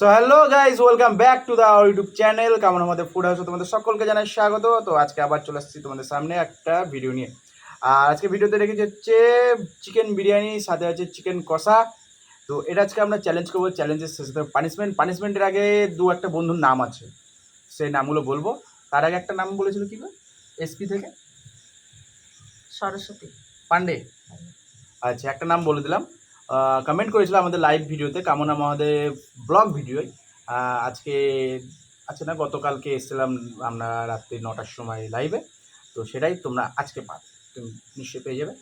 So hello guys, welcome back to the YouTube channel come on আমাদের food হাউসে তোমাদের সকলকে জানাই স্বাগত। তো আজকে আবার চলে আসছি তোমাদের সামনে একটা ভিডিও নিয়ে। আর আজকে ভিডিওতে রেখেছি হচ্ছে চিকেন বিরিয়ানি, সাথে আছে চিকেন কষা। তো এটা আজকে আমরা চ্যালেঞ্জ করবো, চ্যালেঞ্জের শেষে পানিশমেন্টের আগে দু একটা বন্ধুর নাম আছে, সেই নামগুলো বলবো। তার আগে একটা নাম বলেছিল কি এসপি থেকে সরস্বতী পান্ডে। আচ্ছা, একটা নাম বলে দিলাম। কমেন্ট করেছিল আমাদের লাইভ ভিডিওতে, কামনা আমাদের ব্লগ ভিডিওয়। আজকে আছে না, গতকালকে এসেছিলাম আমরা রাত্রি 9টার সময় লাইভে। তো সেটাই তোমরা আজকে তুমি নিশ্চয়ই পেয়ে যাবে।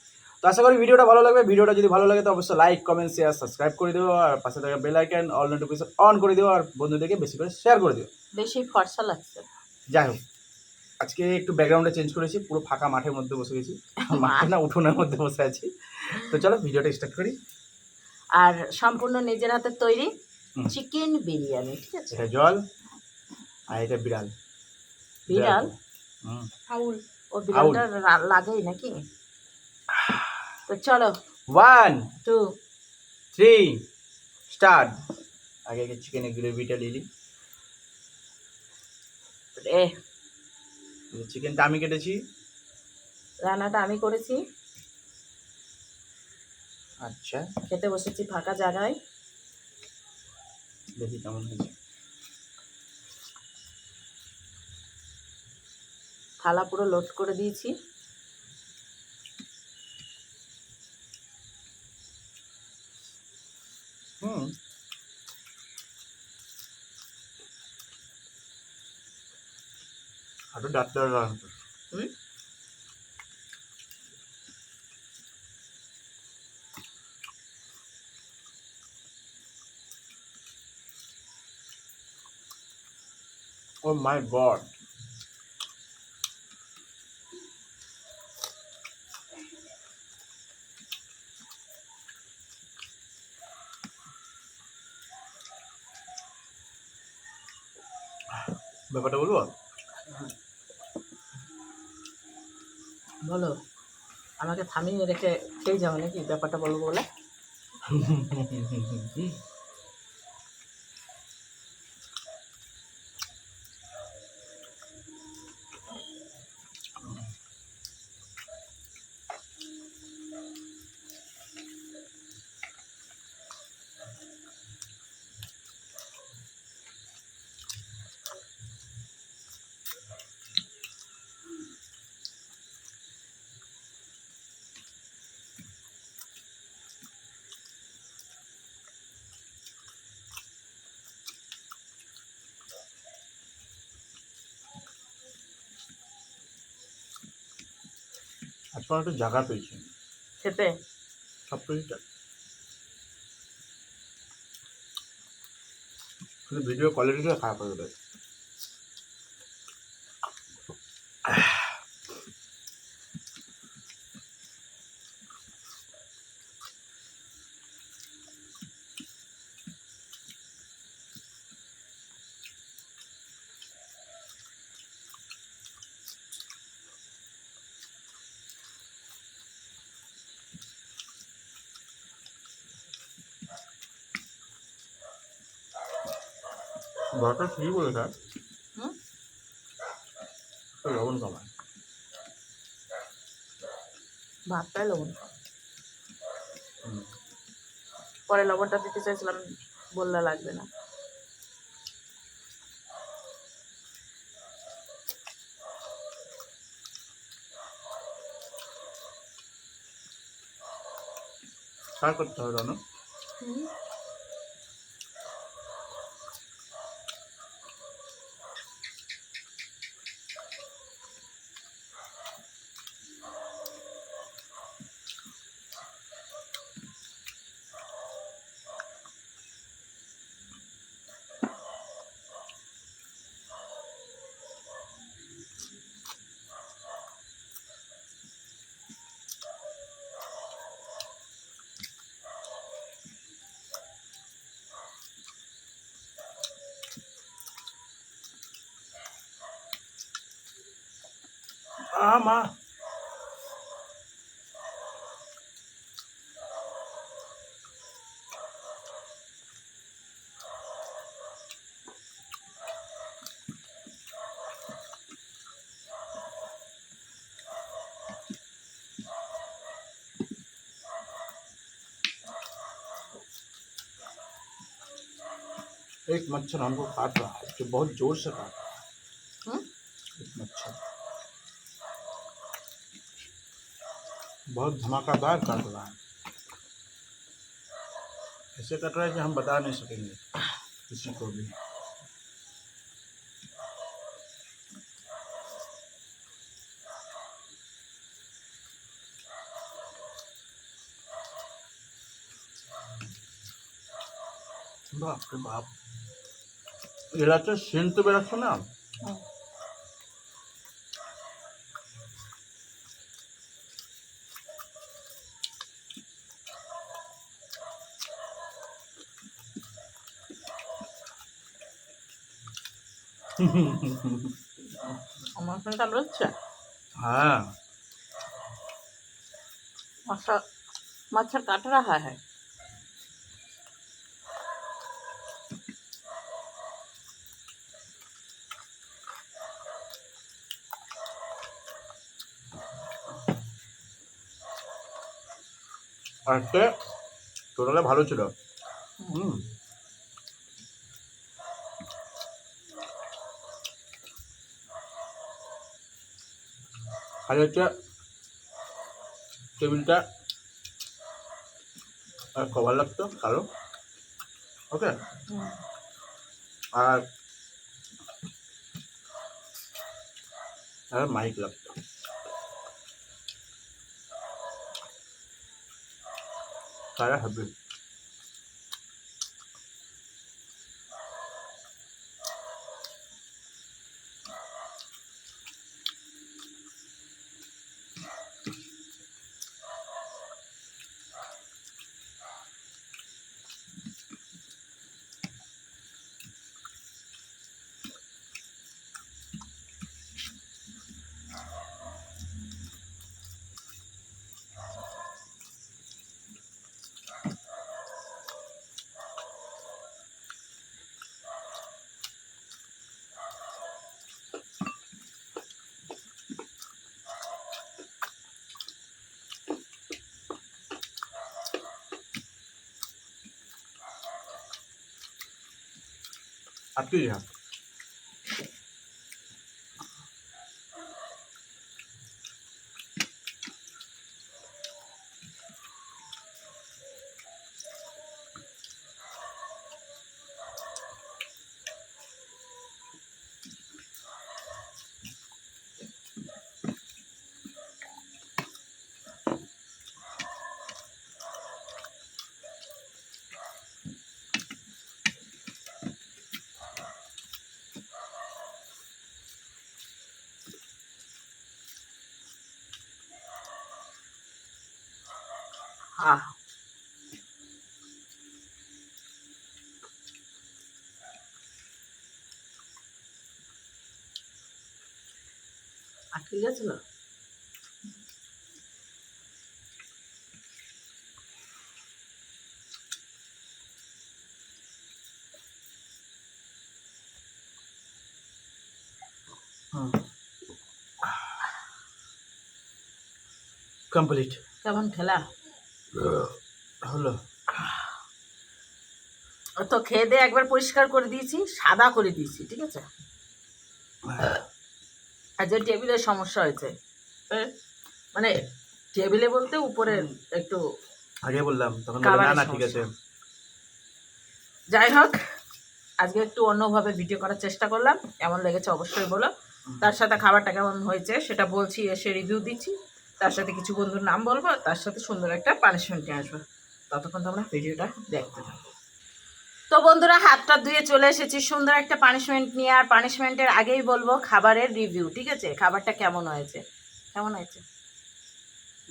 তো আশা করি ভিডিওটা ভালো লাগবে। ভিডিওটা যদি ভালো লাগে তো অবশ্যই লাইক, কমেন্ট, শেয়ার, সাবস্ক্রাইব করে দিও। আর পাশে থাকা bell icon all notification on করে দিও। আর বন্ধুদেরকে বেশি করে শেয়ার করে দিও। বেশি ফর্সা লাগছে। যাই হোক, আজকে একটু ব্যাকগ্রাউন্ডে চেঞ্জ করেছি, পুরো ফাঁকা মাঠের মধ্যে বসে গেছি। মাঠে না, উঠোনের মধ্যে বসে আছি। তো চলো ভিডিওটা স্টার্ট করি। আর সম্পূর্ণ নিজের হাতে তৈরি চিকেন বিরিয়ানি, ঠিক আছে? এটা জল আর এটা বিড়াল। বিড়াল আউল। ও বিড়ালটা লাগেই নাকি? তো চলো 1 2 3 স্টার্ট। আগে চিকেনের গ্রেভিটা নিলি। এ চিকেনটা আমি কেটেছি। রান্নাটা আমি করেছি। আচ্ছা, খেতে বসেছি ফাঁকা জায়গায়। দেখি কেমন হয়েছে। থালা পুরো লোড করে দিয়েছি। আরো ডাক্তার ও মাই গড, ব্যাপারটা বলবো? বলো, আমাকে থামিয়ে রেখে খেয়ে যাবে নাকি? ব্যাপারটা বলবো বলে আজকাল একটু জায়গা পেয়েছি খেতে। সব কিছুটা, কিন্তু ভিডিও কোয়ালিটিটা খারাপ হয়ে গেছে। ঘরটা ঠিকই বলে স্যার, লবণ কমায়। ভাতটাই লবণ, পরে লবণটা দিতে চাইছিলাম, বললে লাগবে না। সার করতে হবে না। মা, एक मच्छर हमको काट रहा है, जो बहुत जोर से काट रहा हम्म? है। एक मच्छर बहुत धमाकेदार काट रहा है, ऐसे कट रहा है कि हम बता नहीं सकेंगे किसी को भी। বাপ রে বাপ, এরা তো সেন্ট তো বেরোচ্ছে না। আমার ওখানটা বেরোচ্ছে হ্যাঁ, मच्छर मच्छर काट रहा है। আজকে টোটালে ভালো ছিল। হুম, খালি হচ্ছে টেবিলটা আর কভার লাগতো কালো, ওকে, আর আর মাইক লাগতো, তারা হবে। आपकी यहाँ हाँ আটকে গেছিল। कंप्लीट কেমন খেলা হলো। তো খেয়ে দিয়ে একবার পরিষ্কার করে দিয়েছি, সাদা করে দিয়েছি, ঠিক আছে। আর যে টেবিলের সমস্যা হয়েছে, মানে টেবিলে বলতে উপরে একটু আগে বললাম তখন বললো, খাবারের না না ঠিক আছে। যাই হোক, আজকে একটু অন্যভাবে ভিডিও করার চেষ্টা করলাম, কেমন লেগেছে অবশ্যই বলো। তার সাথে খাবারটা কেমন হয়েছে সেটা বলছি, এসে রিভিউ দিচ্ছি, তার সাথে কিছু বন্ধুর নাম বলবো, তার সাথে সুন্দর একটা পানিশমেন্ট নিয়ে আসবো। ততক্ষণ তোমরা ভিডিওটা দেখতে থাকো। তো বন্ধুরা, হাতটা ধুয়ে চলে এসেছি সুন্দর একটা পানিশমেন্ট নিয়ে। আর পানিশমেন্টের আগেই বলবো খাবারের রিভিউ, ঠিক আছে। খাবারটা কেমন হয়েছে, কেমন হয়েছে।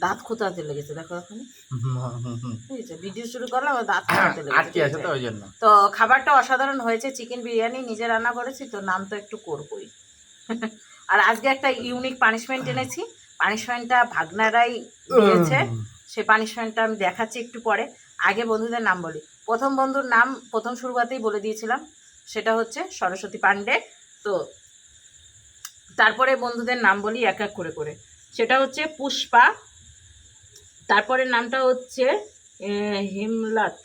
দাঁত খুঁতাতে লেগেছে, দেখো এখন ঠিক আছে, ভিডিও শুরু করলাম আর দাঁত খুঁতাতে আটকে আছে লেগেছে। তো ওই জন্য। তো খাবারটা অসাধারণ হয়েছে, চিকেন বিরিয়ানি নিজে রান্না করেছি তো নাম তো একটু করবই। আর আজকে একটা ইউনিক পানিশমেন্ট এনেছি, পানিশমেন্টটা ভাগনারাই দিয়েছে, সে পানিশমেন্টটা আমি দেখাচ্ছি একটু পরে। আগে বন্ধুদের নাম বলি। প্রথম বন্ধুর নাম প্রথম শুরুতেই বলে দিয়েছিলাম, সেটা হচ্ছে সরস্বতী পান্ডে। তো তারপরে বন্ধুদের নাম বলি এক এক করে করে। সেটা হচ্ছে পুষ্পা, তারপরে নামটা হচ্ছে হিমলাত,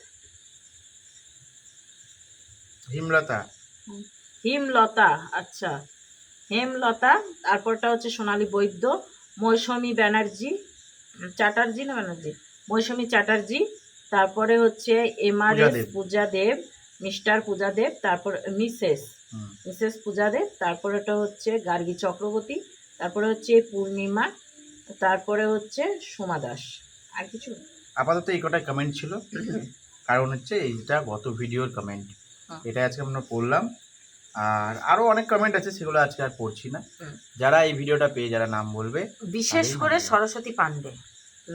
হিমলতা। হিমলতা, আচ্ছা হেমলতা, তারপরটা হচ্ছে সোনালী বৈদ্য, মৌসুমী ব্যানার্জি, চ্যাটার্জি না ব্যানার্জি, মৌসুমী চ্যাটার্জি, তারপরে হচ্ছে এমআরএস দেব। পূজা দেব, মিস্টার পূজা দেব, তারপর মিসেস পূজা দেব, তারপরে এটা হচ্ছে গার্গী চক্রবর্তী, তারপরে হচ্ছে পূর্ণিমা, তারপরে হচ্ছে সোমা দাস। আর কিছু আপাতত এই কটাই কমেন্ট ছিল, কারণ হচ্ছে এইটা গত ভিডিওর কমেন্ট, হ্যাঁ। এটা আজকে আমরা পড়লাম। আর আরও অনেক কমেন্ট আছে, সেগুলো আজকে আর পড়ছি না। হুম। যারা এই ভিডিওটা পেয়ে যারা নাম বলবে, বিশেষ তাদেরই করে নাম বলবো। সরস্বতী পান্ডে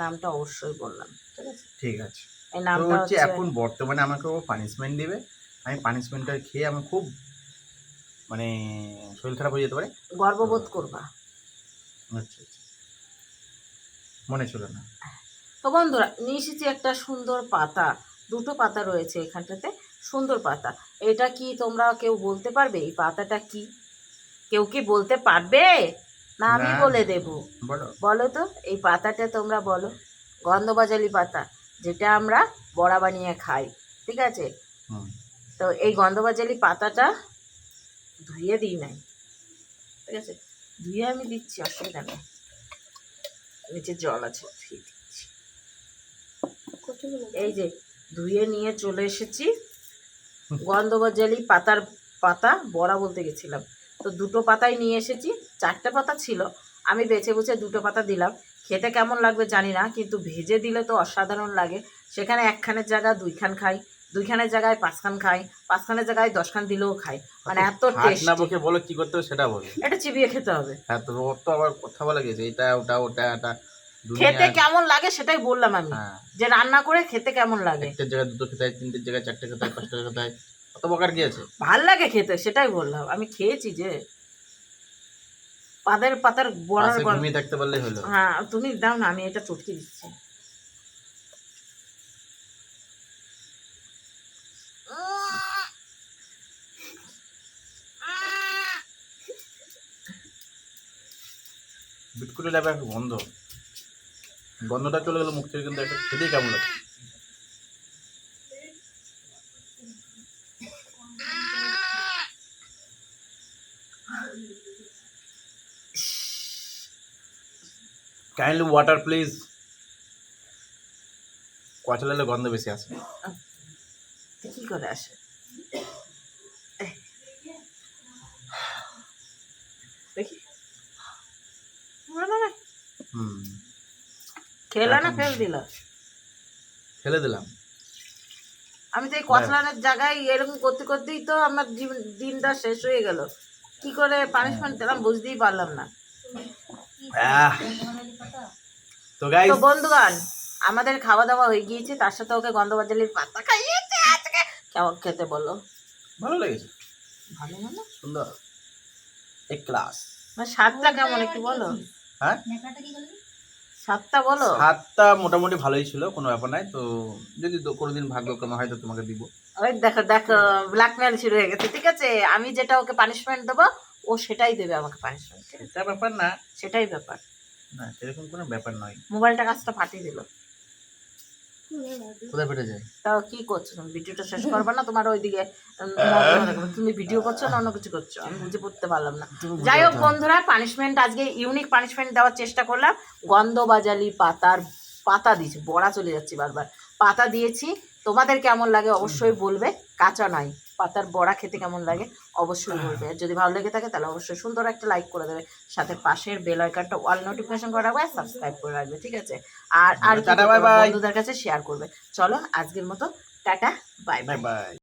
নামটা অবশ্যই বললাম, ঠিক আছে? ঠিক আছে। এই তো নামটা হচ্ছে হচ্ছে এখন বর্তমানে আমাকে ও পানিশমেন্ট দিবে, আমি পানিশমেন্টটা খেয়ে আমি খুব মানে শরীর খারাপ হয়ে যেতে পারে। গর্ববোধ করবা। আচ্ছা আচ্ছা, মনে ছিল না। তো বন্ধুরা, নিয়ে এসেছি একটা সুন্দর পাতা, দুটো পাতা রয়েছে এখানটাতে, সুন্দর পাতা। এটা কি তোমরা কেউ বলতে পারবে এই পাতাটা কি? কেউ কি বলতে পারবে, না আমি না, বলে দেব? বলো। বলো তো এই পাতাটা তোমরা বলো। গন্ধবাজালি পাতা, যেটা আমরা বড়া বানিয়ে খাই, ঠিক আছে? হুম। তো এই গন্ধবাজালি পাতাটা ধুয়ে দিই নাই, ঠিক আছে? ধুয়ে আমি দিচ্ছি, অসুবিধা নেই, নিচে জল আছে, ধুয়ে দিচ্ছি। এই যে ধুয়ে নিয়ে চলে এসেছি, গন্ধবাজালি পাতা বড়া বলতে গেছিলাম, তো দুটো পাতাই নিয়ে এসেছি। 4টে পাতা ছিল, আমি বেছে বুঝে দুটো পাতা দিলাম। খেতে কেমন লাগবে জানি না, কিন্তু ভেজে দিলে তো অসাধারণ লাগে। সেখানে একখানের জায়গায় 2খান খাই, 2খানের জায়গায় 5খান খাই, 5খানের জায়গায় 10খান দিলেও খাই, মানে এত হাত না টেস্টি। বকে বলো কি করতে হবে সেটা বলো। এটা চিবিয়ে খেতে হবে। হ্যাঁ, তো ওর তো আবার কথা বলা গেছে, এটা ওটা ওটা এটা খেতে দুনিয়া। কেমন লাগে সেটাই বললাম আমি, হ্যাঁ, যে রান্না করে খেতে কেমন লাগে। একটার জায়গায় দুটো খেতে হয়, 3টের জায়গায় 4টে খেতে হয়, 5টা খেতে হয়, কত বকার কি আছে? ভাল লাগে খেতে, সেটাই বললাম, আমি খেয়েছি যে। পাতার বড়ার পাশে ঘুমিয়ে থাকতে পারলে হলো। হ্যাঁ, তুমি দাও না, আমি এটা চটকে দিচ্ছি। বিটকুটে যাবে একটা গন্ধ, গন্ধটা চলে গেলো মুখ থেকে, কিন্তু একটা খেতেই কেমন লাগে। Kindly water please. কচা লালে গন্ধ বেশি আসে। কি করে আসে? দেখি, হুম, খেলা না ফেল দিল? ফেলে দিলাম। আমি তো এই কচলানের জায়গায় এরকম করতে করতেই তো আমার দিনটা শেষ হয়ে গেল। কি করে পানিশমেন্ট দিলাম বুঝতেই পারলাম না। তো গাইস, তো বন্ধুগণ, আমাদের খাওয়া দাওয়া হয়ে গিয়েছে, তার সাথে ওকে গন্ধবাজালির পাতা খাইয়েছে আজকে। কেমন খেতে বলো? ভালো লেগেছে, ভালো মানে? সুন্দর, এক ক্লাস। মানে স্বাদটা কেমন একটু বলো, হ্যাঁ, স্বাদটা বলো। হাতটা মোটামুটি ভালোই ছিল, কোনো ব্যাপার নাই। তো যদি কোনোদিন ভাগ্যক্রমে হয়তো তোমাকে দিব। ওই দেখো দেখো, ব্ল্যাকমেল শুরু হয়ে গেছে, ঠিক আছে? আমি যেটা ওকে পানিশমেন্ট দেবো, ও সেটাই দেবে আমাকে পানিশমেন্ট, ঠিক আছে? এটা ব্যাপার না, সেটাই ব্যাপার। না সেরকম কোনো ব্যাপার নয়। মোবাইলটা কাজটা ফাটিয়ে দিল। কোথায় ফেটে যায়? তাও কি করছো তুমি? ভিডিওটা শেষ করবে না? তোমার ওইদিকে তুমি ভিডিও করছো না অন্য কিছু করছো, আমি বুঝে পড়তে পারলাম না। যাই হোক বন্ধুরা, পানিশমেন্ট আজকে ইউনিক পানিশমেন্ট দেওয়ার চেষ্টা করলাম। গন্ধবাজালি পাতা দিয়েছি, বড়া চলে যাচ্ছে বারবার, পাতা দিয়েছি। তোমাদের কেমন লাগে অবশ্যই বলবে, কাঁচা নয়, পাতার বড়া খেতে কেমন লাগে অবশ্যই বলবে। আর যদি ভালো লেগে থাকে তাহলে অবশ্যই সুন্দর একটা লাইক করে দেবে, সাথে পাশের বেল আইকনটা অল নোটিফিকেশন করে রাখবে, সাবস্ক্রাইব করে রাখবে, ঠিক আছে? আর আর টাটা, বাই বাই। বন্ধুদের কাছে শেয়ার করবে। চলো আজকের মতো tata, bye bye. Bye bye.